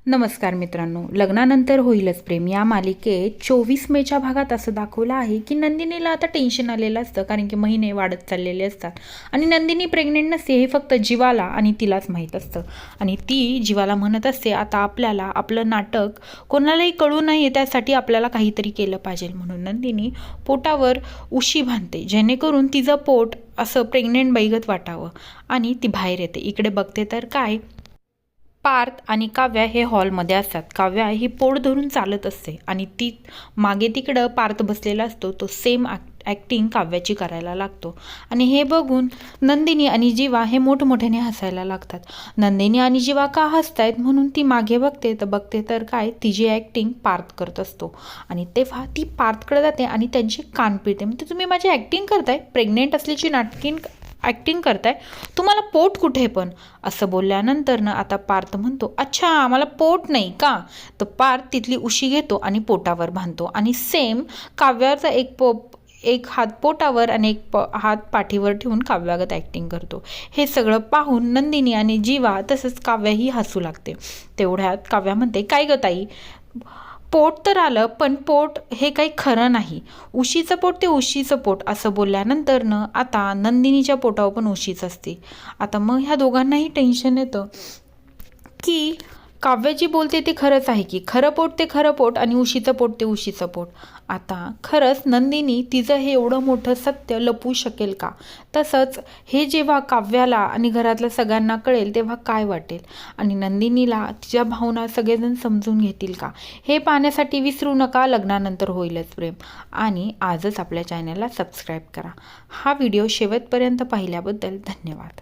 नमस्कार मित्रांनो, लग्नानंतर होईलच प्रेम या मालिकेत 24 मेच्या भागात असं दाखवलं आहे की नंदिनीला आता टेन्शन आलेलं असतं, कारण की महिने वाढत चाललेले असतात आणि नंदिनी प्रेग्नेंट नसते हे फक्त जीवाला आणि तिलाच माहीत असतं. आणि ती जीवाला म्हणत असते, आता आपल्याला आपलं नाटक कोणालाही कळू नये, त्यासाठी आपल्याला काहीतरी केलं पाहिजे. म्हणून नंदिनी पोटावर उशी बांधते, जेणेकरून तिचं पोट असं प्रेग्नेंट बाईगत वाटावं आणि ती बाहेर येते. इकडे बघते तर काय, पार्थ आणि काव्या हे हॉलमध्ये असतात. काव्या ही पोट धरून चालत असते आणि ती मागे तिकडं पार्थ बसलेला असतो. तो सेम ॲक्टिंग काव्याची करायला लागतो आणि हे बघून नंदिनी आणि जीवा हे मोठमोठ्याने हसायला लागतात. नंदिनी आणि जीवा का हसतायत म्हणून ती मागे बघते तर काय, तिची ॲक्टिंग पार्थ करत असतो. आणि तेव्हा ती पार्थकडे जाते आणि त्यांची कान पिळते. म्हणजे तुम्ही माझी ॲक्टिंग करताय, प्रेग्नेंट असल्याची ॲक्टिंग करताय, तुम्हाला पोट कुठे पण, असं बोलल्यानंतर ना आता पार्थ म्हणतो, अच्छा मला पोट नाही का. तर पार्थ तिथली उशी घेतो आणि पोटावर बांधतो आणि सेम काव्याचा एक हात पोटावर आणि हात पाठीवर ठेवून काव्यागत ॲक्टिंग करतो. हे सगळं पाहून नंदिनी आणि जीवा तसंच काव्याही हसू लागते. तेवढ्यात काव्या म्हणते, काय ग ताई, पोट तर आलं, पण पोट हे काही खरं नाही. उशीचं पोट ते उशीचं पोट, असं बोलल्यानंतर न आता नंदिनीच्या पोटावर पण उशीच असते. आता मग ह्या दोघांनाही टेन्शन येतं की काव्य जी बोलते ते खरंच आहे की, खरं पोट ते खरं पोट आणि उशीचं पोट ते उशीचं पोट. आता खरंच नंदिनी तिचं हे एवढं मोठं सत्य लपवू शकेल का? तसंच हे जेव्हा काव्याला आणि घरातल्या सगळ्यांना कळेल तेव्हा काय वाटेल आणि नंदिनीला तिच्या भावना सगळेजण समजून घेतील का? हे पाहण्यासाठी विसरू नका लग्नानंतर होईलच प्रेम आणि आजच आपल्या चॅनलला सबस्क्राईब करा. हा व्हिडिओ शेवटपर्यंत पाहिल्याबद्दल धन्यवाद.